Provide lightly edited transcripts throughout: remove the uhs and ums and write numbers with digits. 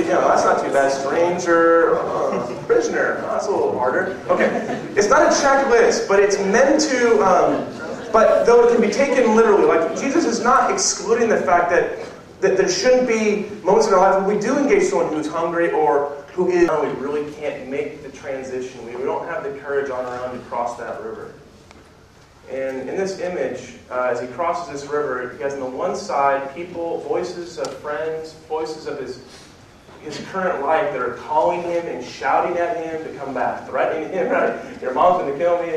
that's not too bad. Stranger, prisoner, that's a little harder. Okay, it's not a checklist, but it's meant to, but though it can be taken literally, like Jesus is not excluding the fact that there shouldn't be moments in our life when we do engage someone who's hungry or who is, we really can't make the transition. We don't have the courage on our own to cross that river. And in this image, as he crosses this river, he has on the one side people, voices of friends, voices of his current life that are calling him and shouting at him to come back, threatening him, right? Your mom's going to kill me,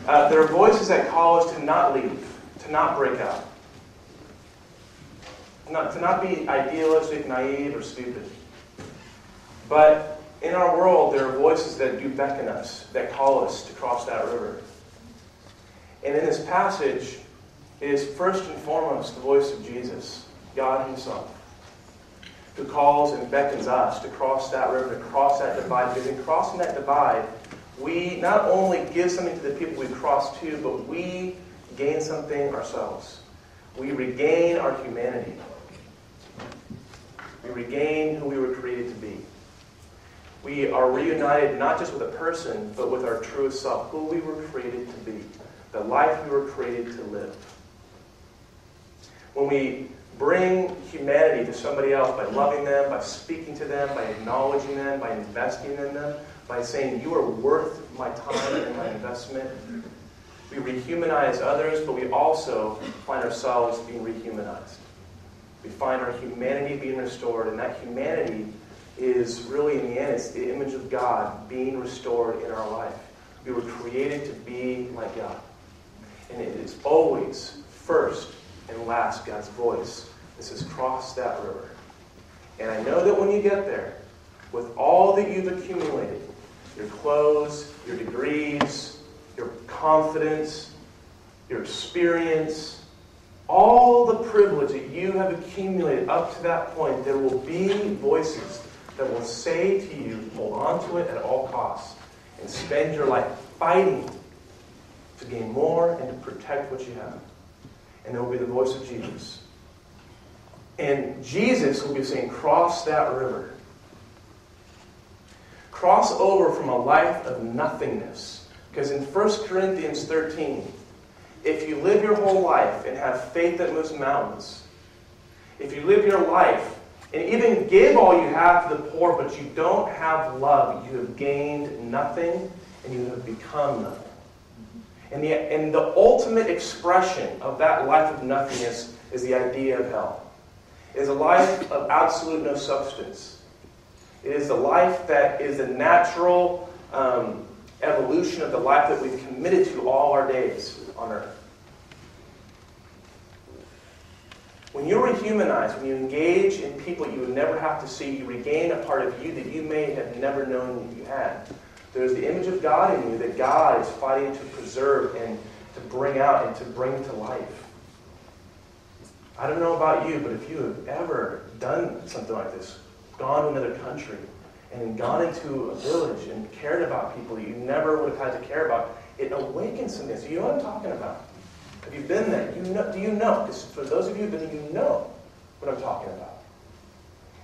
there are voices that call us to not leave, to not break out. To not be idealistic, naive, or stupid. But in our world, there are voices that do beckon us, that call us to cross that river. And in this passage, it is first and foremost the voice of Jesus, God himself, who calls and beckons us to cross that river, to cross that divide. Because in crossing that divide, we not only give something to the people we cross to, but we gain something ourselves. We regain our humanity. We regain who we were created to be. We are reunited not just with a person, but with our truest self, who we were created to be, the life we were created to live. When we bring humanity to somebody else by loving them, by speaking to them, by acknowledging them, by investing in them, by saying, you are worth my time and my investment, we rehumanize others, but we also find ourselves being rehumanized. We find our humanity being restored, and that humanity is really, in the end, it's the image of God being restored in our life. We were created to be like God. And it is always first and last God's voice that says, cross that river. And I know that when you get there, with all that you've accumulated, your clothes, your degrees, your confidence, your experience, all the privilege that you have accumulated up to that point, there will be voices that will say to you, hold on to it at all costs, and spend your life fighting to gain more and to protect what you have. And there will be the voice of Jesus. And Jesus will be saying, cross that river. Cross over from a life of nothingness. Because in 1 Corinthians 13, if you live your whole life and have faith that moves mountains, if you live your life and even give all you have to the poor, but you don't have love, you have gained nothing and you have become nothing. And the ultimate expression of that life of nothingness is the idea of hell. It is a life of absolute no substance. It is the life that is the natural evolution of the life that we've committed to all our days on earth. When you're rehumanized, when you engage in people you would never have to see, you regain a part of you that you may have never known that you had. There's the image of God in you that God is fighting to preserve and to bring out and to bring to life. I don't know about you, but if you have ever done something like this, gone to another country and gone into a village and cared about people that you never would have had to care about, it awakens something. So you know what I'm talking about. Have you been there? Do you know? Because for those of you who have been there, you know what I'm talking about.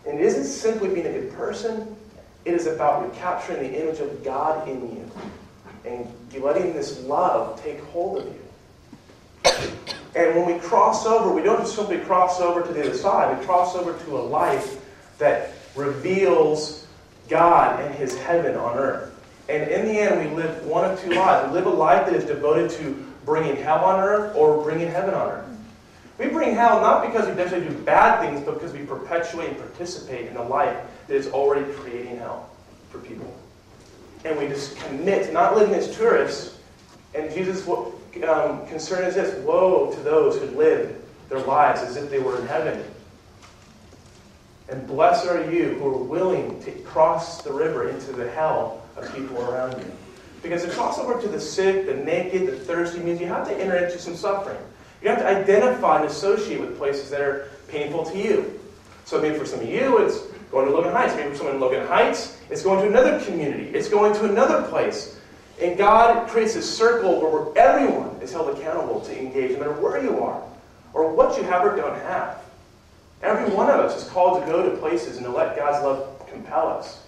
And it isn't simply being a good person. It is about recapturing the image of God in you and letting this love take hold of you. And when we cross over, we don't just simply cross over to the other side. We cross over to a life that reveals God and his heaven on earth. And in the end, we live one of two lives. We live a life that is devoted to bringing hell on earth or bringing heaven on earth. We bring hell not because we necessarily do bad things, but because we perpetuate and participate in a life that is already creating hell for people. And we just commit to not living as tourists. And Jesus' concern is this: woe to those who live their lives as if they were in heaven. And blessed are you who are willing to cross the river into the hell of people around you. Because to cross over to the sick, the naked, the thirsty means you have to enter into some suffering. You have to identify and associate with places that are painful to you. So maybe for some of you, it's going to Logan Heights. Maybe for someone in Logan Heights, it's going to another community. It's going to another place. And God creates this circle where everyone is held accountable to engage, no matter where you are, or what you have or don't have. Every one of us is called to go to places and to let God's love compel us.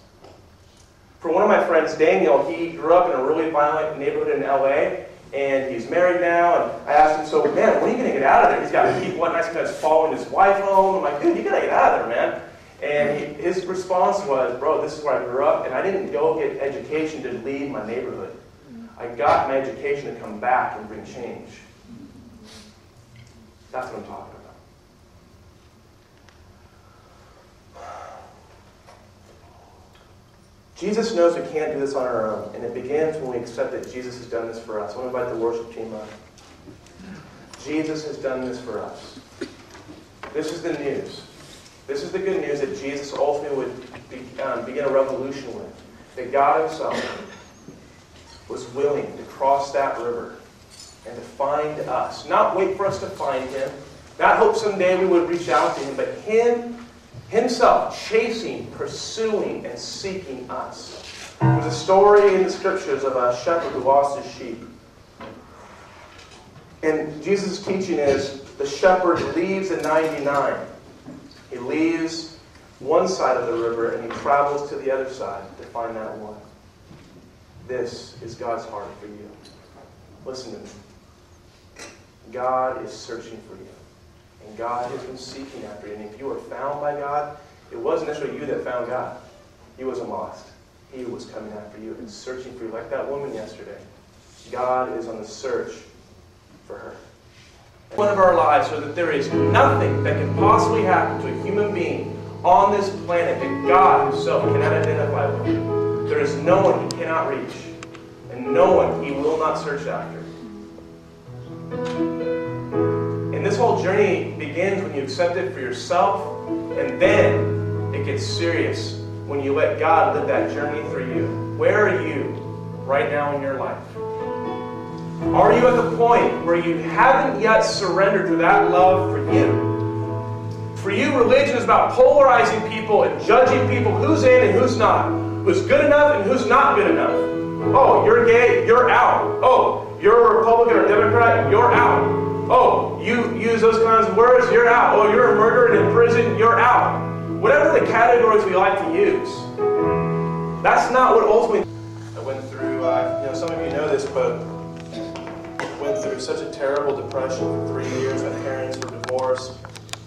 For one of my friends, Daniel, he grew up in a really violent neighborhood in LA, and he's married now, and I asked him, so, man, when are you going to get out of there? He's got people at night sometimes following his wife home. I'm like, dude, you got to get out of there, man. And his response was, bro, this is where I grew up, and I didn't go get education to leave my neighborhood. I got my education to come back and bring change. That's what I'm talking about. Jesus knows we can't do this on our own, and it begins when we accept that Jesus has done this for us. I want to invite the worship team up. Jesus has done this for us. This is the news. This is the good news that Jesus ultimately would begin a revolution with. That God himself was willing to cross that river and to find us. Not wait for us to find him. Not hope someday we would reach out to him, but himself chasing, pursuing, and seeking us. There's a story in the scriptures of a shepherd who lost his sheep. And Jesus' teaching is the shepherd leaves the 99. He leaves one side of the river and he travels to the other side to find that one. This is God's heart for you. Listen to me. God is searching for you. And God has been seeking after you. And if you were found by God, it wasn't necessarily you that found God. He wasn't lost. He was coming after you and searching for you, like that woman yesterday. God is on the search for her. One of our lives, so that there is nothing that can possibly happen to a human being on this planet that God himself cannot identify with. There is no one he cannot reach, and no one he will not search after. And this whole journey begins when you accept it for yourself, and then it gets serious when you let God live that journey through you. Where are you right now in your life? Are you at the point where you haven't yet surrendered to that love for you? For you, religion is about polarizing people and judging people who's in and who's not. Who's good enough and who's not good enough. Oh, you're gay, you're out. Oh, you're a Republican or Democrat, you're out. Oh, you use those kinds of words, you're out. Oh, you're a murderer and in prison, you're out. Whatever the categories we like to use. That's not what ultimately... I went through, some of you know this, but I went through such a terrible depression for 3 years. My parents were divorced,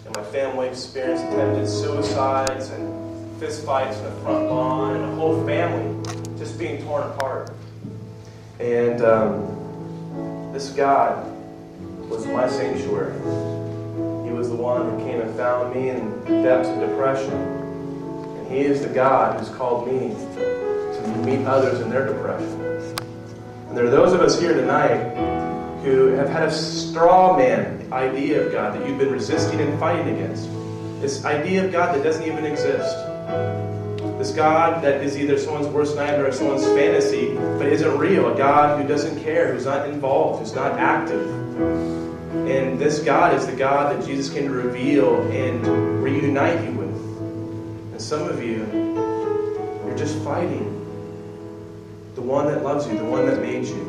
and my family experienced attempted suicides and fist fights in the front lawn, and a whole family just being torn apart. And this God was my sanctuary. He was the one who came and found me in the depths of depression. And he is the God who's called me to meet others in their depression. And there are those of us here tonight who have had a straw man idea of God that you've been resisting and fighting against. This idea of God that doesn't even exist. This God that is either someone's worst nightmare or someone's fantasy, but isn't real. A God who doesn't care, who's not involved, who's not active. And this God is the God that Jesus came to reveal and reunite you with. And some of you, you're just fighting the one that loves you, the one that made you,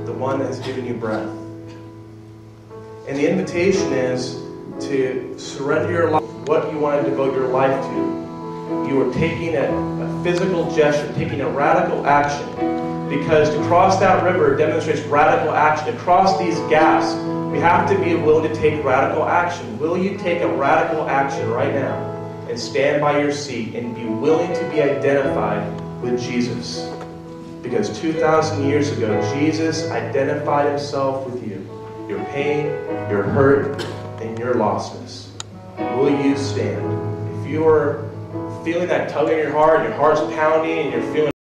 the one that has given you breath. And the invitation is to surrender your life, what you want to devote your life to. You are taking a physical gesture, taking a radical action. Because to cross that river demonstrates radical action. To cross these gaps, we have to be willing to take radical action. Will you take a radical action right now and stand by your seat and be willing to be identified with Jesus? Because 2,000 years ago, Jesus identified himself with you. Your pain, your hurt, and your lostness. Will you stand? If you are feeling that tug in your heart, and your heart's pounding, and you're feeling